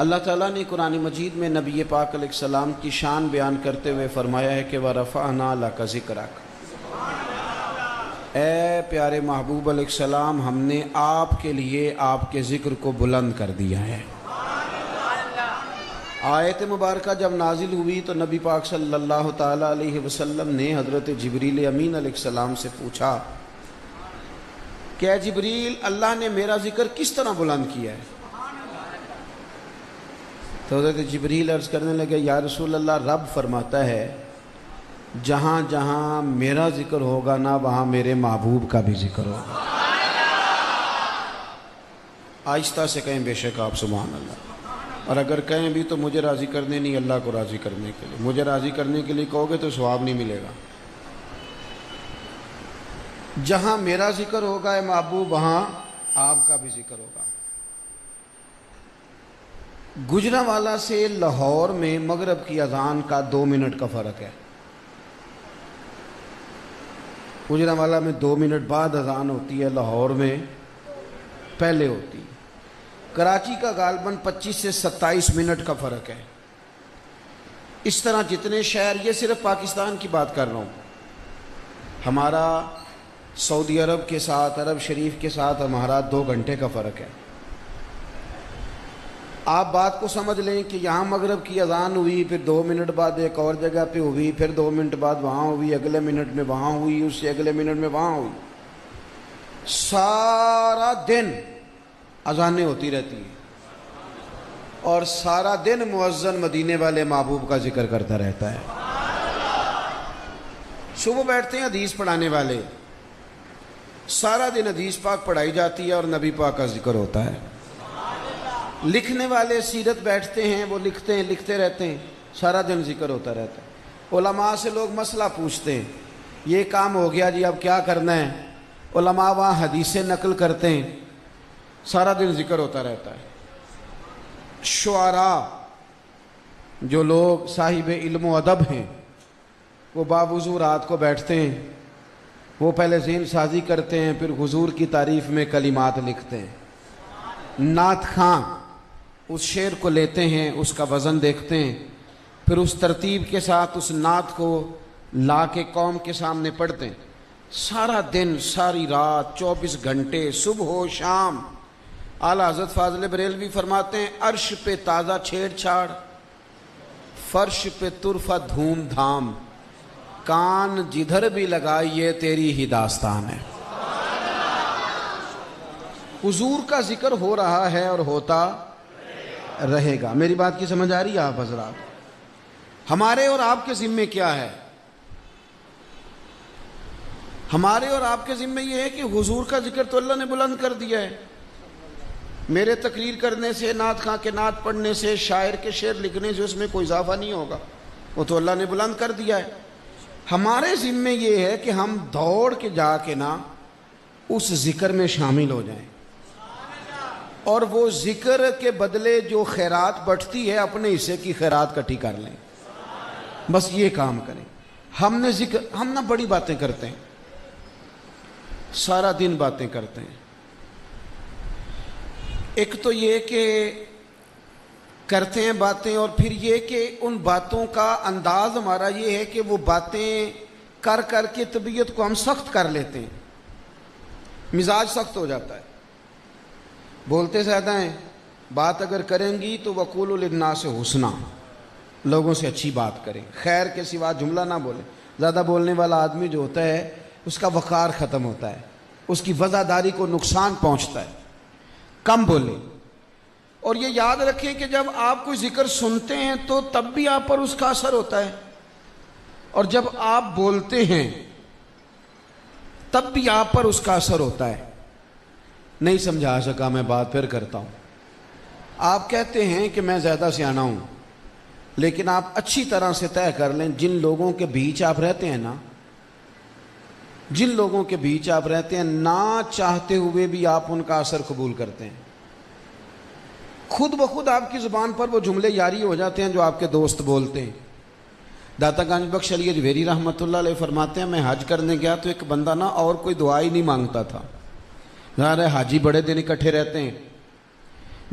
اللہ تعالیٰ نے قرآن مجید میں نبی پاک علیہ السلام کی شان بیان کرتے ہوئے فرمایا ہے کہ وَرَفَعْنَا لَكَ ذِكْرَكَ، اے پیارے محبوب علیہ السلام، ہم نے آپ کے لیے آپ کے ذکر کو بلند کر دیا ہے۔ آیت مبارکہ جب نازل ہوئی تو نبی پاک صلی اللہ تعالیٰ علیہ وسلم نے حضرت جبریل امین علیہ السلام سے پوچھا کہ اے جبریل، اللہ نے میرا ذکر کس طرح بلند کیا ہے؟ تو حضرت جبریل عرض کرنے لگے، یا رسول اللہ، رب فرماتا ہے جہاں جہاں میرا ذکر ہوگا نا وہاں میرے محبوب کا بھی ذکر ہوگا۔ آہستہ سے کہیں بے شک آپ سبحان اللہ، اور اگر کہیں بھی تو مجھے راضی کرنے نہیں، اللہ کو راضی کرنے کے لیے۔ مجھے راضی کرنے کے لیے کہو گے تو ثواب نہیں ملے گا۔ جہاں میرا ذکر ہوگا اے محبوب وہاں آپ کا بھی ذکر ہوگا۔ گجرانوالہ سے لاہور میں مغرب کی اذان کا 2 منٹ کا فرق ہے۔ گجرانوالہ میں 2 منٹ بعد اذان ہوتی ہے، لاہور میں پہلے ہوتی ہے۔ کراچی کا غالباً 25 سے 27 منٹ کا فرق ہے۔ اس طرح جتنے شہر، یہ صرف پاکستان کی بات کر رہا ہوں، ہمارا سعودی عرب کے ساتھ، عرب شریف کے ساتھ ہمارا 2 گھنٹے کا فرق ہے۔ آپ بات کو سمجھ لیں کہ یہاں مغرب کی اذان ہوئی، پھر 2 منٹ بعد ایک اور جگہ پہ ہوئی، پھر 2 منٹ بعد وہاں ہوئی، اگلے منٹ میں وہاں ہوئی، اس سے اگلے منٹ میں وہاں ہوئی۔ سارا دن اذانیں ہوتی رہتی ہیں، اور سارا دن مؤذن مدینے والے محبوب کا ذکر کرتا رہتا ہے۔ صبح بیٹھتے ہیں حدیث پڑھانے والے، سارا دن حدیث پاک پڑھائی جاتی ہے اور نبی پاک کا ذکر ہوتا ہے۔ لکھنے والے سیرت بیٹھتے ہیں، وہ لکھتے ہیں، لکھتے رہتے ہیں، سارا دن ذکر ہوتا رہتا ہے۔ علماء سے لوگ مسئلہ پوچھتے ہیں، یہ کام ہو گیا جی اب کیا کرنا ہے؟ علماء وہاں حدیثیں نقل کرتے ہیں، سارا دن ذکر ہوتا رہتا ہے۔ شعراء، جو لوگ صاحب علم و ادب ہیں، وہ باوضو رات کو بیٹھتے ہیں، وہ پہلے ذہن سازی کرتے ہیں، پھر حضور کی تعریف میں کلمات لکھتے ہیں۔ نعت خواں اس شعر کو لیتے ہیں، اس کا وزن دیکھتے ہیں، پھر اس ترتیب کے ساتھ اس نعت کو لا کے قوم کے سامنے پڑھتے ہیں۔ سارا دن، ساری رات، 24 گھنٹے، صبح و شام۔ اعلیٰ حضرت فاضل بریلوی فرماتے ہیں، عرش پہ تازہ چھیڑ چھاڑ، فرش پہ طرفہ دھوم دھام، کان جدھر بھی لگائیے تیری ہی داستان ہے۔ حضور کا ذکر ہو رہا ہے اور ہوتا رہے گا۔ میری بات کی سمجھ آ رہی ہے آپ حضرات؟ ہمارے اور آپ کے ذمے کیا ہے؟ ہمارے اور آپ کے ذمے یہ ہے کہ حضور کا ذکر تو اللہ نے بلند کر دیا ہے۔ میرے تقریر کرنے سے، نعت خواں کے نعت پڑھنے سے، شاعر کے شعر لکھنے سے اس میں کوئی اضافہ نہیں ہوگا، وہ تو اللہ نے بلند کر دیا ہے۔ ہمارے ذمے یہ ہے کہ ہم دوڑ کے جا کے نا اس ذکر میں شامل ہو جائیں، اور وہ ذکر کے بدلے جو خیرات بٹتی ہے اپنے حصے کی خیرات کٹھی کر لیں، بس یہ کام کریں۔ ہم نا بڑی باتیں کرتے ہیں، سارا دن باتیں کرتے ہیں۔ ایک تو یہ کہ کرتے ہیں باتیں، اور پھر یہ کہ ان باتوں کا انداز ہمارا یہ ہے کہ وہ باتیں کر کر کے طبیعت کو ہم سخت کر لیتے ہیں، مزاج سخت ہو جاتا ہے۔ بولتے زیادہ ہیں، بات اگر کریں گی تو وَقُولُوا لِلنَّاسِ حُسْنًا، لوگوں سے اچھی بات کریں، خیر کے سوا جملہ نہ بولیں۔ زیادہ بولنے والا آدمی جو ہوتا ہے اس کا وقار ختم ہوتا ہے، اس کی وفاداری کو نقصان پہنچتا ہے۔ کم بولیں، اور یہ یاد رکھیں کہ جب آپ کوئی ذکر سنتے ہیں تو تب بھی آپ پر اس کا اثر ہوتا ہے، اور جب آپ بولتے ہیں تب بھی آپ پر اس کا اثر ہوتا ہے۔ نہیں سمجھا سکا میں بات، پھر کرتا ہوں۔ آپ کہتے ہیں کہ میں زیادہ سیانا ہوں، لیکن آپ اچھی طرح سے طے کر لیں، جن لوگوں کے بیچ آپ رہتے ہیں نا، جن لوگوں کے بیچ آپ رہتے ہیں، نہ چاہتے ہوئے بھی آپ ان کا اثر قبول کرتے ہیں۔ خود بخود آپ کی زبان پر وہ جملے جاری ہو جاتے ہیں جو آپ کے دوست بولتے ہیں۔ داتا گنج بخش علی اجویری رحمۃ اللہ علیہ فرماتے ہیں، میں حج کرنے گیا تو ایک بندہ نا اور کوئی دعا ہی نہیں مانگتا تھا۔ ظاہر ہے حاجی بڑے دن اکٹھے رہتے ہیں،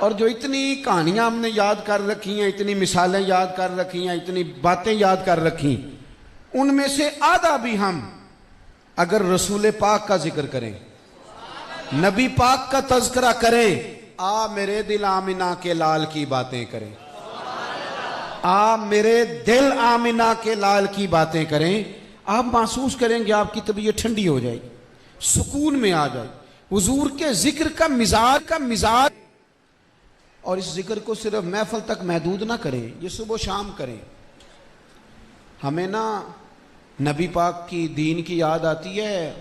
اور جو اتنی کہانیاں ہم نے یاد کر رکھی ہیں، اتنی مثالیں یاد کر رکھی ہیں، اتنی باتیں یاد کر رکھی، ان میں سے آدھا بھی ہم اگر رسول پاک کا ذکر کریں، نبی پاک کا تذکرہ کریں، آ میرے دل آمنہ کے لال کی باتیں کریں، آ میرے دل آمنہ کے لال کی باتیں کریں، آپ محسوس کریں گے آپ کی طبیعت ٹھنڈی ہو جائے، سکون میں آ جائے۔ حضور کے ذکر کا مزاج، اور اس ذکر کو صرف محفل تک محدود نہ کریں، یہ صبح و شام کریں۔ ہمیں نا نبی پاک کی دین کی یاد آتی ہے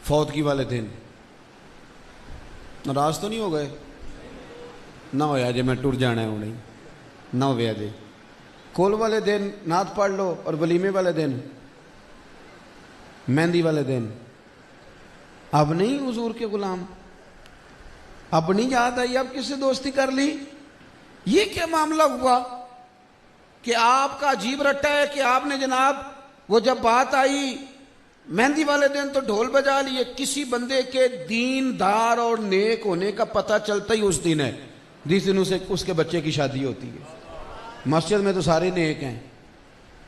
فوتگی والے دن، ناراض تو نہیں ہو گئے؟ نہ ہویا جے میں ٹر جانا ہے انہیں، نہ ہویا جے کول والے دن نعت پڑھ لو، اور ولیمے والے دن، مہندی والے دن، اب نہیں حضور کے غلام، اب نہیں یاد آئی، اب کس سے دوستی کر لی؟ یہ کیا معاملہ ہوا کہ آپ کا عجیب رٹا ہے کہ آپ نے جناب وہ جب بات آئی مہندی والے دن تو ڈھول بجا لیے۔ کسی بندے کے دین دار اور نیک ہونے کا پتہ چلتا ہی اس دن ہے جس دن اس کے بچے کی شادی ہوتی ہے۔ مسجد میں تو سارے نیک ہیں،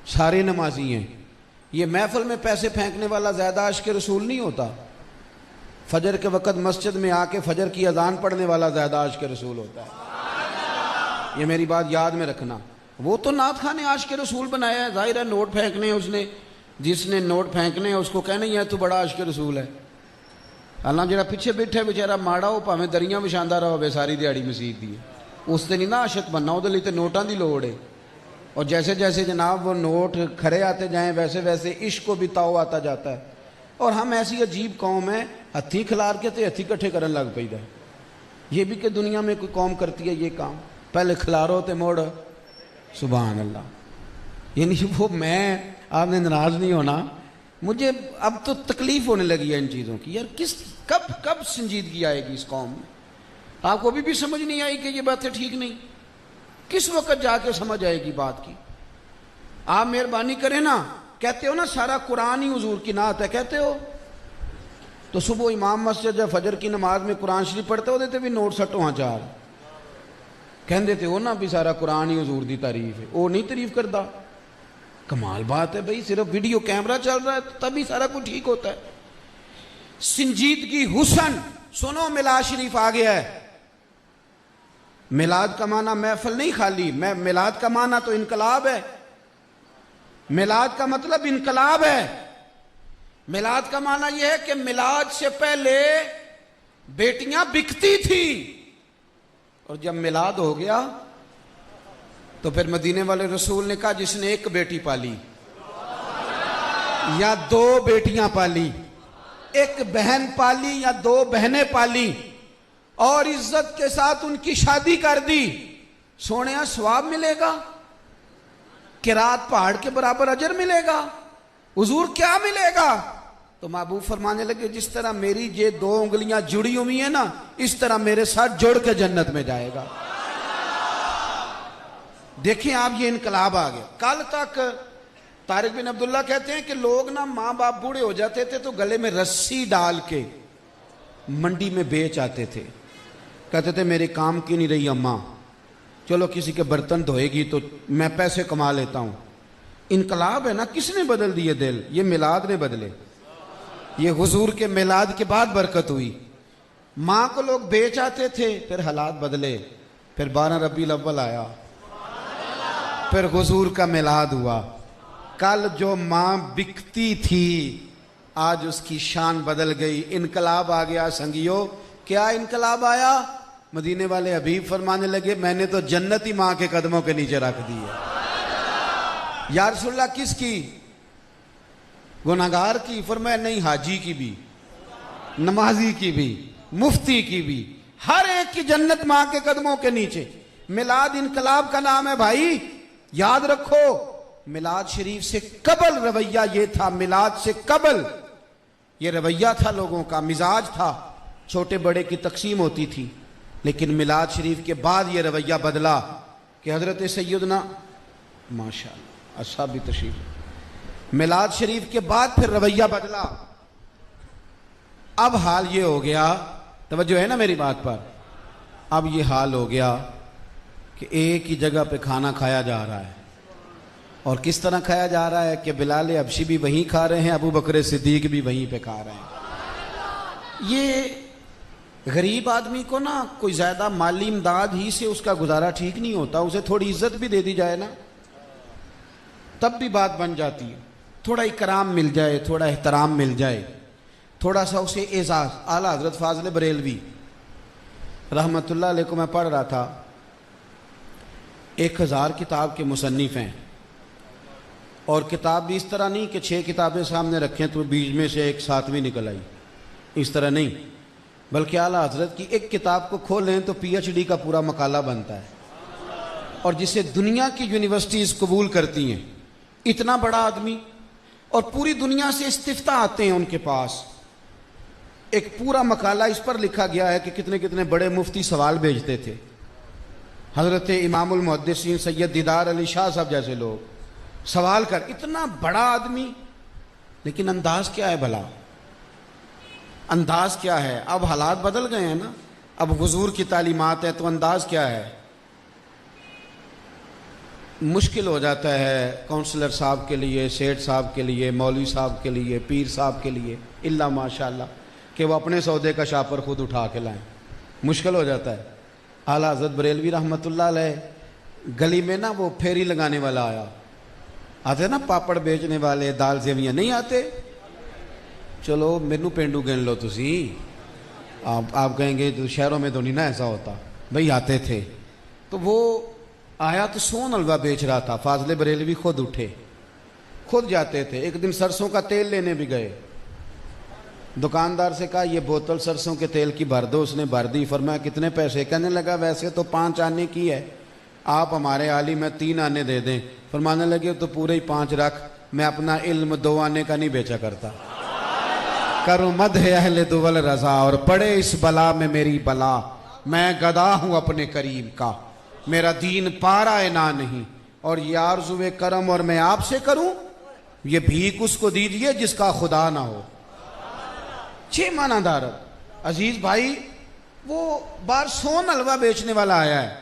سارے نمازی ہیں، یہ محفل میں پیسے پھینکنے والا زیادہ عاشق رسول نہیں ہوتا، فجر کے وقت مسجد میں آ کے فجر کی اذان پڑھنے والا زیادہ عاشق رسول ہوتا ہے۔ یہ میری بات یاد میں رکھنا۔ وہ تو نعت خاں نے عاشق رسول بنایا ہے، ظاہر ہے نوٹ پھینکنے اس نے، جس نے نوٹ پھینکنے اس کو کہنا ہی ہے تو بڑا عاشق رسول ہے۔ اللہ جڑا پیچھے بیٹھے بیچارہ ماڑا ہو پاویں دریاں وچھاندا رہے ساری دیہڑی مسیت دی، اس تے نہیں نا عاشق بننا، وہ تے نوٹاں دی لوڑ ہے۔ اور جیسے جیسے جناب وہ نوٹ کھڑے آتے جائیں ویسے ویسے عشق کو بھی تاؤ آتا جاتا ہے۔ اور ہم ایسی عجیب قوم ہے، ہتھی کھلار کے تے ہتھی کٹھے کرن لگ پئی دا۔ یہ بھی کہ دنیا میں کوئی قوم کرتی ہے یہ کام، پہلے کھلارو تے موڑ سبحان اللہ۔ یعنی وہ میں، آپ نے ناراض نہیں ہونا، مجھے اب تو تکلیف ہونے لگی ہے ان چیزوں کی، یار کب سنجیدگی آئے گی اس قوم میں؟ آپ کو ابھی بھی سمجھ نہیں آئی کہ یہ باتیں ٹھیک نہیں؟ کس وقت جا کے سمجھ آئے گی بات کی؟ آپ مہربانی کریں نا، کہتے ہو نا سارا قرآن ہی حضور کی نعت ہے، کہتے ہو تو صبح امام مسجد جب فجر کی نماز میں قرآن شریف پڑھتے ہو دیتے بھی نوٹ سٹو ہاں چار کہہ دیتے ہو نا بھی سارا قرآن ہی حضور دی تعریف ہے، وہ نہیں تعریف کرتا۔ کمال بات ہے بھائی، صرف ویڈیو کیمرہ چل رہا ہے تبھی سارا کچھ ٹھیک ہوتا ہے۔ سنجیدگی، حسن، سنو میلاد شریف آ گیا ہے۔ میلاد کا معنی محفل نہیں خالی، میلاد کا معنی تو انقلاب ہے، میلاد کا مطلب انقلاب ہے۔ میلاد کا معنی یہ ہے کہ میلاد سے پہلے بیٹیاں بکتی تھیں، اور جب میلاد ہو گیا تو پھر مدینے والے رسول نے کہا جس نے ایک بیٹی پالی یا دو بیٹیاں پالی، ایک بہن پالی یا دو بہنیں پالی اور عزت کے ساتھ ان کی شادی کر دی، سونیا ثواب ملے گا، قرات پہاڑ کے برابر اجر ملے گا۔ حضور کیا ملے گا؟ تو محبوب فرمانے لگے جس طرح میری یہ دو انگلیاں جڑی ہوئی ہیں نا، اس طرح میرے ساتھ جڑ کے جنت میں جائے گا۔ دیکھیں آپ، یہ انقلاب آ گیا۔ کل تک طارق بن عبداللہ کہتے ہیں کہ لوگ نا ماں باپ بوڑھے ہو جاتے تھے تو گلے میں رسی ڈال کے منڈی میں بیچ آتے تھے، کہتے تھے میرے کام کی نہیں رہی اماں، چلو کسی کے برتن دھوئے گی تو میں پیسے کما لیتا ہوں۔ انقلاب ہے نا، کس نے بدل دیے دل؟ یہ میلاد نے بدلے، یہ حضور کے میلاد کے بعد برکت ہوئی۔ ماں کو لوگ بیچ آتے تھے، پھر حالات بدلے، پھر 12 ربیع الاول آیا، پھر حضور کا میلاد ہوا۔ کل جو ماں بکتی تھی آج اس کی شان بدل گئی، انقلاب آ گیا سنگیو۔ کیا انقلاب آیا؟ مدینے والے حبیب فرمانے لگے میں نے تو جنت ہی ماں کے قدموں کے نیچے رکھ دی ہے۔ یا رسول اللہ کس کی؟ گناہگار کی؟ فرمایا نہیں، حاجی کی بھی، نمازی کی بھی، مفتی کی بھی، ہر ایک کی جنت ماں کے قدموں کے نیچے۔ میلاد انقلاب کا نام ہے بھائی، یاد رکھو۔ میلاد شریف سے قبل رویہ یہ تھا، میلاد سے قبل یہ رویہ تھا، لوگوں کا مزاج تھا، چھوٹے بڑے کی تقسیم ہوتی تھی، لیکن میلاد شریف کے بعد یہ رویہ بدلا کہ حضرت سیدنا ماشاءاللہ اصحاب بھی تشریف، میلاد شریف کے بعد پھر رویہ بدلا۔ اب حال یہ ہو گیا، توجہ ہے نا میری بات پر، اب یہ حال ہو گیا کہ ایک ہی جگہ پہ کھانا کھایا جا رہا ہے، اور کس طرح کھایا جا رہا ہے کہ بلال حبشی بھی وہیں کھا رہے ہیں، ابو بکر صدیق بھی وہیں پہ کھا رہے ہیں۔ یہ غریب آدمی کو نا کوئی زیادہ مالی امداد ہی سے اس کا گزارا ٹھیک نہیں ہوتا، اسے تھوڑی عزت بھی دے دی جائے نا تب بھی بات بن جاتی ہے، تھوڑا اکرام مل جائے، تھوڑا احترام مل جائے، تھوڑا سا اسے اعزاز۔ اعلیٰ حضرت فاضل بریلوی رحمۃ اللہ علیہ کو میں پڑھ رہا تھا، 1000 کتاب کے مصنف ہیں، اور کتاب بھی اس طرح نہیں کہ 6 کتابیں سامنے رکھیں تو بیچ میں سے ایک 7ویں نکل آئی، اس طرح نہیں، بلکہ اعلیٰ حضرت کی ایک کتاب کو کھولیں تو پی ایچ ڈی کا پورا مقالہ بنتا ہے، اور جسے دنیا کی یونیورسٹیز قبول کرتی ہیں۔ اتنا بڑا آدمی، اور پوری دنیا سے استفتاء آتے ہیں ان کے پاس۔ ایک پورا مقالہ اس پر لکھا گیا ہے کہ کتنے کتنے بڑے مفتی سوال بھیجتے تھے، حضرت امام المحدثین سید دیدار علی شاہ صاحب جیسے لوگ سوال کر، اتنا بڑا آدمی، لیکن انداز کیا ہے بھلا؟ انداز کیا ہے؟ اب حالات بدل گئے ہیں نا، اب حضور کی تعلیمات ہے تو انداز کیا ہے؟ مشکل ہو جاتا ہے کونسلر صاحب کے لیے، سیٹھ صاحب کے لیے، مولوی صاحب کے لیے، پیر صاحب کے لیے، الا ماشاءاللہ کہ وہ اپنے سودے کا شاپر خود اٹھا کے لائیں، مشکل ہو جاتا ہے۔ اعلیٰ حضرت بریلوی رحمۃ اللہ علیہ گلی میں نا وہ پھیری لگانے والا آیا، آتے نا پاپڑ بیچنے والے، دال سیویاں نہیں آتے؟ چلو مینو پینڈو گن لو تسی، آپ کہیں گے تو شہروں میں تو نہیں نا ایسا ہوتا، بھئی آتے تھے۔ تو وہ آیا تو سون حلوہ بیچ رہا تھا، فاضل بریلوی خود اٹھے، خود جاتے تھے۔ ایک دن سرسوں کا تیل لینے بھی گئے، دکاندار سے کہا یہ بوتل سرسوں کے تیل کی بھر دو، اس نے بھر دی، فرمایا کتنے پیسے؟ کہنے لگا ویسے تو 5 آنے کی ہے، آپ ہمارے عالم میں 3 آنے دے دیں۔ فرمانے لگے تو پورے ہی 5 رکھ، میں اپنا علم 2 آنے کا نہیں بیچا کرتا، کروں مدح اہل دول رضا، اور پڑے اس بلا میں میری بلا، میں گدا ہوں اپنے کریم کا، میرا دین پارا نہ نہیں، اور یہ آرزوے کرم اور میں آپ سے کروں، یہ بھیک اس کو دیجئے جس کا خدا نہ ہو۔ 6 معنی دارت۔ عزیز بھائی، وہ بار سون حلوہ بیچنے والا آیا ہے،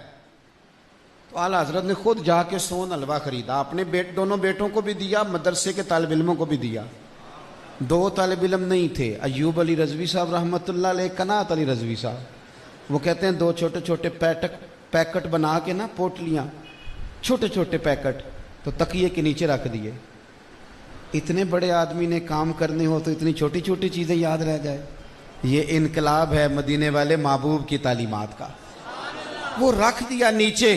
تو اعلیٰ حضرت نے خود جا کے سون حلوہ خریدا، اپنے دونوں بیٹوں کو بھی دیا، مدرسے کے طالب علموں کو بھی دیا۔ 2 طالب علم نہیں تھے، ایوب علی رضوی صاحب رحمۃ اللہ علیہ، قناعت علی رضوی صاحب، وہ کہتے ہیں 2 چھوٹے چھوٹے پیکٹ بنا کے نا، پوٹلیاں، چھوٹے چھوٹے پیکٹ، تو تکیے کے نیچے رکھ دیے۔ اتنے بڑے آدمی نے کام کرنے ہو تو اتنی چھوٹی چھوٹی چیزیں یاد رہ جائے، یہ انقلاب ہے مدینے والے محبوب کی تعلیمات کا۔ وہ رکھ دیا نیچے۔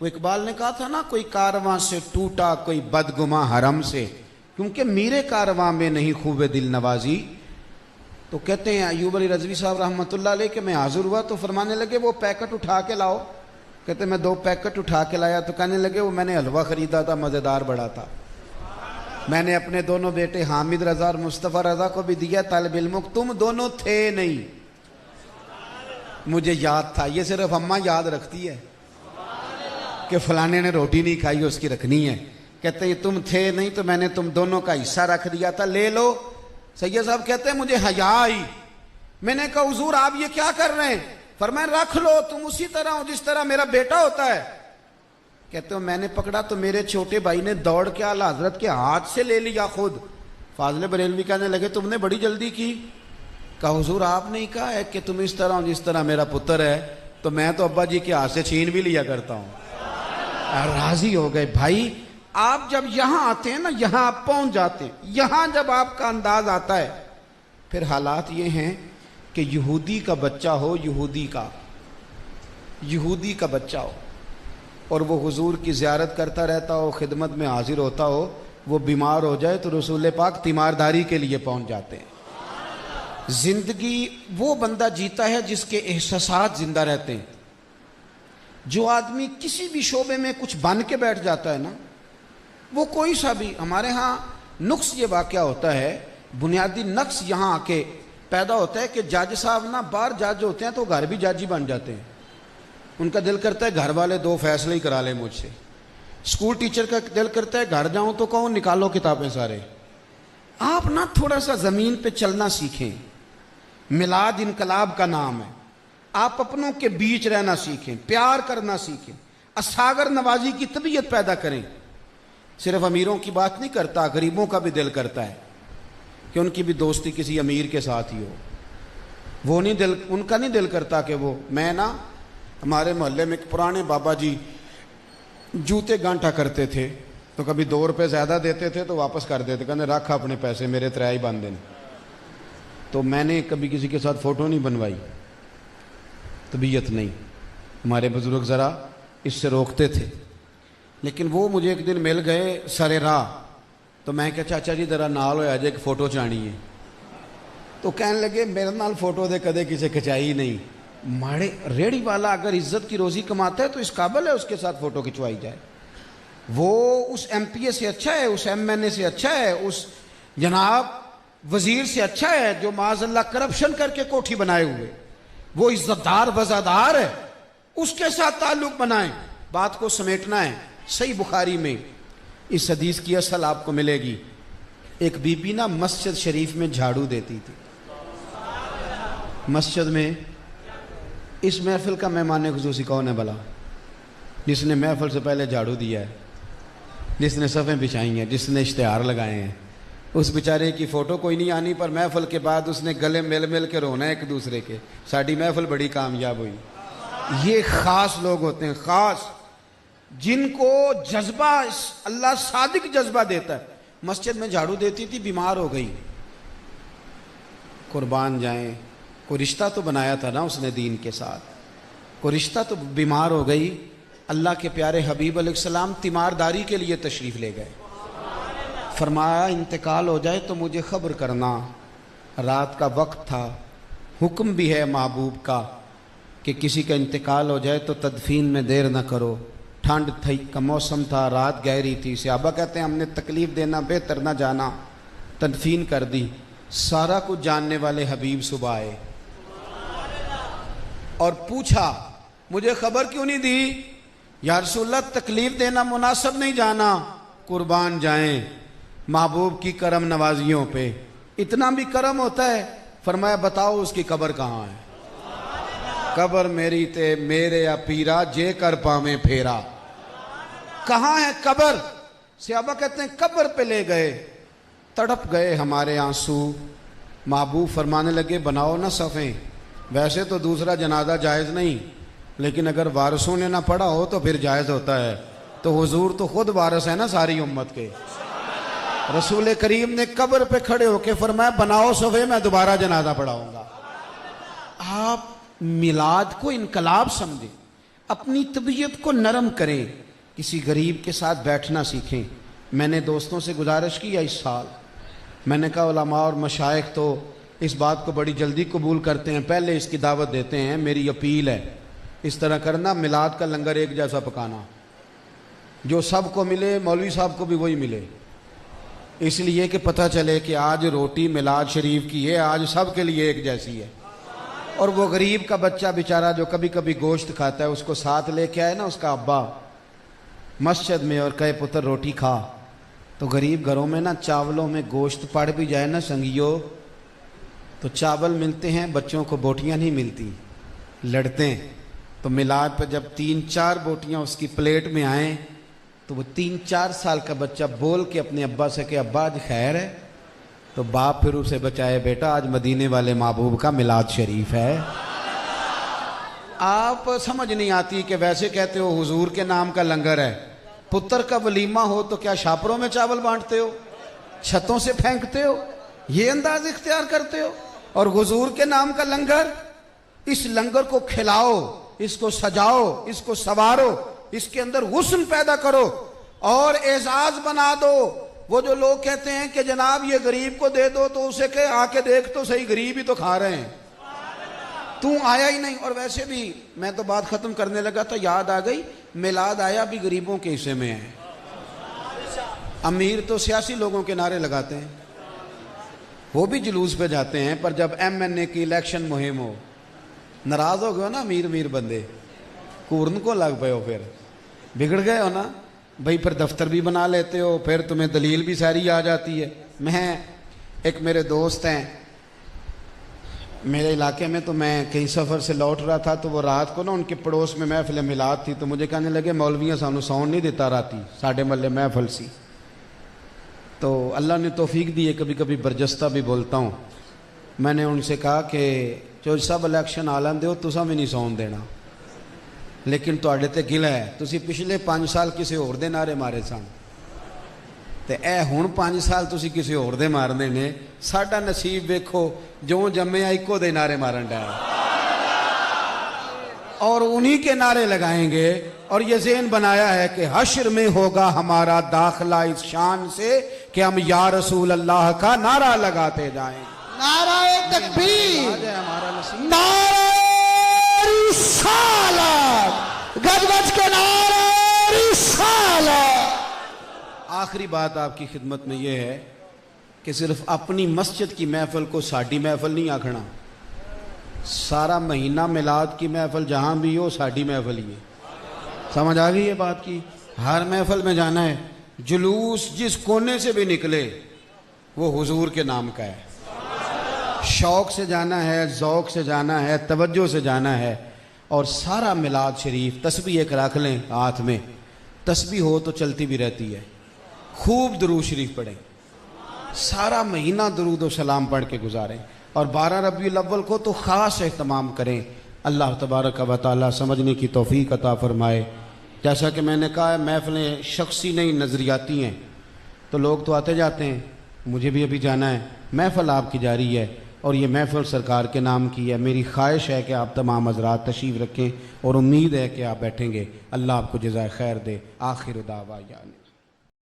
وہ اقبال نے کہا تھا نا، کوئی کارواں سے ٹوٹا کوئی بدگماں حرم سے، کیونکہ میرے کارواں میں نہیں خوب دل نوازی۔ تو کہتے ہیں ایوب علی رضوی صاحب رحمۃ اللہ علیہ کہ میں حاضر ہوا تو فرمانے لگے وہ پیکٹ اٹھا کے لاؤ۔ کہتے میں 2 پیکٹ اٹھا کے لایا، تو کہنے لگے وہ میں نے حلوہ خریدا تھا، مزیدار بڑا تھا، میں نے اپنے دونوں بیٹے حامد رضا اور مصطفیٰ رضا کو بھی دیا، طالب علموں کو، تم دونوں تھے نہیں، مجھے یاد تھا۔ یہ صرف اماں یاد رکھتی ہے کہ فلانے نے روٹی نہیں کھائی، اس کی رکھنی ہے۔ کہتے ہیں تم تھے نہیں تو میں نے تم دونوں کا حصہ رکھ دیا تھا، لے لو۔ سید صاحب کہتے ہیں مجھے حیا آئی، میں نے کہا حضور آپ یہ کیا کر رہے ہیں؟ فرمایا رکھ لو، تم اسی طرح ہو جس طرح میرا بیٹا ہوتا ہے۔ کہتے ہو میں نے پکڑا تو میرے چھوٹے بھائی نے دوڑ کے اعلیٰ حضرت کے ہاتھ سے لے لیا خود۔ فاضل بریلوی کہنے لگے تم نے بڑی جلدی کی۔ کہا حضور آپ نے کہا ہے کہ تم اس طرح ہو جس طرح میرا پتر ہے، تو میں تو ابا جی کے ہاتھ سے چھین بھی لیا کرتا ہوں۔ راضی ہو گئے۔ بھائی آپ جب یہاں آتے ہیں نا، یہاں آپ پہنچ جاتے ہیں، یہاں جب آپ کا انداز آتا ہے، پھر حالات یہ ہیں کہ یہودی کا بچہ ہو، یہودی کا بچہ ہو، اور وہ حضور کی زیارت کرتا رہتا ہو، خدمت میں حاضر ہوتا ہو، وہ بیمار ہو جائے تو رسول پاک تیمارداری کے لیے پہنچ جاتے ہیں۔ زندگی وہ بندہ جیتا ہے جس کے احساسات زندہ رہتے ہیں۔ جو آدمی کسی بھی شعبے میں کچھ بن کے بیٹھ جاتا ہے نا، وہ کوئی سا بھی، ہمارے ہاں نقص یہ واقعہ ہوتا ہے، بنیادی نقص یہاں آ کے پیدا ہوتا ہے کہ جج صاحب نا باہر جج ہوتے ہیں تو گھر بھی جج ہی بن جاتے ہیں۔ ان کا دل کرتا ہے گھر والے 2 فیصلے ہی کرا لیں مجھ سے۔ اسکول ٹیچر کا دل کرتا ہے گھر جاؤں تو کہوں نکالو کتابیں سارے۔ آپ نا تھوڑا سا زمین پہ چلنا سیکھیں۔ میلاد انقلاب کا نام ہے۔ آپ اپنوں کے بیچ رہنا سیکھیں، پیار کرنا سیکھیں، اساگر نوازی کی طبیعت پیدا کریں۔ صرف امیروں کی بات نہیں کرتا، غریبوں کا بھی دل کرتا ہے کہ ان کی بھی دوستی کسی امیر کے ساتھ ہی ہو۔ وہ نہیں دل، ان کا نہیں دل کرتا کہ وہ، میں نا ہمارے محلے میں ایک پرانے بابا جی جوتے گانٹا کرتے تھے، تو کبھی 2 روپے زیادہ دیتے تھے تو واپس کر دیتے، کہتے رکھ اپنے پیسے، میرے ترائی باندھ دینے۔ تو میں نے کبھی کسی کے ساتھ فوٹو نہیں بنوائی، طبیعت نہیں، ہمارے بزرگ ذرا اس سے روکتے تھے۔ لیکن وہ مجھے ایک دن مل گئے سرے راہ، تو میں کہا چاچا جی ذرا نال ہویا جائے ایک فوٹو چانی ہے۔ تو کہنے لگے میرے نال فوٹو دے کدے کسے کھچائی نہیں، ماڑے ریڑی والا اگر عزت کی روزی کماتا ہے تو اس قابل ہے اس کے ساتھ فوٹو کھچوائی جائے۔ وہ اس ایم پی اے سے اچھا ہے، اس ایم این اے سے اچھا ہے، اس جناب وزیر سے اچھا ہے جو معاذ اللہ کرپشن کر کے کوٹھی بنائے ہوئے، وہ عزت دار وزادار ہے، اس کے ساتھ تعلق بنائیں۔ بات کو سمیٹنا ہے۔ صحیح بخاری میں اس حدیث کی اصل آپ کو ملے گی۔ ایک بی بی نا مسجد شریف میں جھاڑو دیتی تھی، مسجد میں۔ اس محفل کا مہمان خصوصی کون ہے بھلا؟ جس نے محفل سے پہلے جھاڑو دیا ہے، جس نے صفیں بچھائی ہیں، جس نے اشتہار لگائے ہیں۔ اس بیچارے کی فوٹو کوئی نہیں آنی، پر محفل کے بعد اس نے گلے مل مل کے رونا ہے ایک دوسرے کے، ساڑی محفل بڑی کامیاب ہوئی۔ یہ خاص لوگ ہوتے ہیں، خاص، جن کو جذبہ اللہ صادق جذبہ دیتا ہے۔ مسجد میں جھاڑو دیتی تھی، بیمار ہو گئی، قربان جائیں، کوئی رشتہ تو بنایا تھا نا اس نے دین کے ساتھ، کوئی رشتہ تو، بیمار ہو گئی۔ اللہ کے پیارے حبیب علیہ السلام تیمارداری کے لیے تشریف لے گئے، فرمایا انتقال ہو جائے تو مجھے خبر کرنا۔ رات کا وقت تھا، حکم بھی ہے محبوب کا کہ کسی کا انتقال ہو جائے تو تدفین میں دیر نہ کرو۔ ٹھنڈ تھی کا موسم تھا، رات گہری تھی، صحابہ کہتے ہیں ہم نے تکلیف دینا بہتر نہ جانا، تدفین کر دی۔ سارا کچھ جاننے والے حبیب صبح آئے اور پوچھا مجھے خبر کیوں نہیں دی؟ یا رسول اللہ تکلیف دینا مناسب نہیں جانا۔ قربان جائیں محبوب کی کرم نوازیوں پہ، اتنا بھی کرم ہوتا ہے۔ فرمایا بتاؤ اس کی قبر کہاں ہے؟ قبر میری تے میرے یا پیرا جے کر پاویں پھیرا۔ کہاں ہے قبر؟ صحابہ کہتے ہیں قبر پہ لے گئے، تڑپ گئے ہمارے آنسو۔ محبوب فرمانے لگے بناؤ نہ صفیں، ویسے تو دوسرا جنازہ جائز نہیں، لیکن اگر وارثوں نے نہ پڑھا ہو تو پھر جائز ہوتا ہے۔ تو حضور تو خود وارث ہے نا ساری امت کے۔ رسول کریم نے قبر پہ کھڑے ہو کے فرمایا بناؤ صفیں، میں دوبارہ جنازہ پڑھاؤں گا۔ آپ میلاد کو انقلاب سمجھیں، اپنی طبیعت کو نرم کریں، کسی غریب کے ساتھ بیٹھنا سیکھیں۔ میں نے دوستوں سے گزارش کی اس سال، میں نے کہا علماء اور مشائخ تو اس بات کو بڑی جلدی قبول کرتے ہیں، پہلے اس کی دعوت دیتے ہیں، میری اپیل ہے اس طرح کرنا، میلاد کا لنگر ایک جیسا پکانا، جو سب کو ملے مولوی صاحب کو بھی وہی ملے، اس لیے کہ پتہ چلے کہ آج روٹی میلاد شریف کی ہے، آج سب کے لیے ایک جیسی ہے۔ اور وہ غریب کا بچہ بیچارہ جو کبھی کبھی گوشت کھاتا ہے، اس کو ساتھ لے کے آئے نا اس کا ابا مسجد میں اور کہے پتر روٹی کھا، تو غریب گھروں میں نا چاولوں میں گوشت پڑ بھی جائے نا سنگیو تو چاول ملتے ہیں، بچوں کو بوٹیاں نہیں ملتی، لڑتے ہیں۔ تو میلاد پہ جب 3-4 بوٹیاں اس کی پلیٹ میں آئیں تو وہ 3-4 سال کا بچہ بول کے اپنے ابا سے کہ ابا آج خیر ہے، تو باپ پھر اسے بچائے بیٹا آج مدینے والے محبوب کا میلاد شریف ہے۔ آپ سمجھ نہیں آتی کہ ویسے کہتے ہو حضور کے نام کا لنگر ہے، پتر کا ولیمہ ہو تو کیا شاپروں میں چاول بانٹتے ہو، چھتوں سے پھینکتے ہو، یہ انداز اختیار کرتے ہو؟ اور حضور کے نام کا لنگر، اس لنگر کو کھلاؤ، اس کو سجاؤ، اس کو سوارو، اس کے اندر حسن پیدا کرو اور اعزاز بنا دو۔ وہ جو لوگ کہتے ہیں کہ جناب یہ غریب کو دے دو، تو اسے کہ آ کے دیکھ تو صحیح، غریب ہی تو کھا رہے ہیں، تو آیا ہی نہیں۔ اور ویسے بھی میں تو بات ختم کرنے لگا تو یاد آ گئی، میلاد آیا بھی غریبوں کے حصے میں ہے۔ امیر تو سیاسی لوگوں کے نعرے لگاتے ہیں، وہ بھی جلوس پہ جاتے ہیں، پر جب ایم این اے کی الیکشن مہم ہو، ناراض ہو گئے ہو نا امیر بندے، کورن کو لگ پے ہو، پھر بگڑ گئے ہو نا بھائی، پھر دفتر بھی بنا لیتے ہو، پھر تمہیں دلیل بھی ساری آ جاتی ہے۔ میں ایک میرے دوست ہیں میرے علاقے میں تو میں کئی سفر سے لوٹ رہا تھا تو وہ رات کو نا ان کے پڑوس میں محفل میلاد تھی تو مجھے کہنے لگے مولویاں سانو سون نہیں دیتا راتی ساڑھے محلے محفل سی. تو اللہ نے توفیق دی ہے کبھی کبھی برجستہ بھی بولتا ہوں. میں نے ان سے کہا کہ جو سب الیکشن آلن دیو تساں بھی نہیں سون دینا لیکن تواڈے تے گلا ہے تسی پچھلے 5 سال کسی اور دے نعرے مارے سن تے اے ہن 5 سال تسی کسی اور دے مارنے نے. ساڈا نصیب ویکھو جو جمے اکو دے نعرے مارن ڈا اور انہی کے نعرے لگائیں گے. اور یہ ذہن بنایا ہے کہ حشر میں ہوگا ہمارا داخلہ اس شان سے کہ ہم یا رسول اللہ کا نعرہ لگاتے جائیں. نعرہ تکبیر، نعرہ رسالت، گج گج کے نعرہ رسالت. آخری بات آپ کی خدمت میں یہ ہے کہ صرف اپنی مسجد کی محفل کو ساڈی محفل نہیں آکھنا. سارا مہینہ میلاد کی محفل جہاں بھی ہو ساڈی محفل ہی ہے. سمجھ آ گئی یہ بات کی؟ ہر محفل میں جانا ہے. جلوس جس کونے سے بھی نکلے وہ حضور کے نام کا ہے. شوق سے جانا ہے، ذوق سے جانا ہے، توجہ سے جانا ہے. اور سارا میلاد شریف تسبیح ایک رکھ لیں ہاتھ میں. تسبیح ہو تو چلتی بھی رہتی ہے. خوب درود شریف پڑھیں. سارا مہینہ درود و سلام پڑھ کے گزاریں. اور 12 ربیع الاول کو تو خاص اہتمام کریں. اللہ تبارک و تعالی سمجھنے کی توفیق عطا فرمائے. جیسا کہ میں نے کہا ہے محفلیں شخصی نہیں نظریاتی ہیں. تو لوگ تو آتے جاتے ہیں، مجھے بھی ابھی جانا ہے. محفل آپ کی جاری ہے اور یہ محفل سرکار کے نام کی ہے. میری خواہش ہے کہ آپ تمام حضرات تشریف رکھیں اور امید ہے کہ آپ بیٹھیں گے. اللہ آپ کو جزائے خیر دے. آخر دعوانا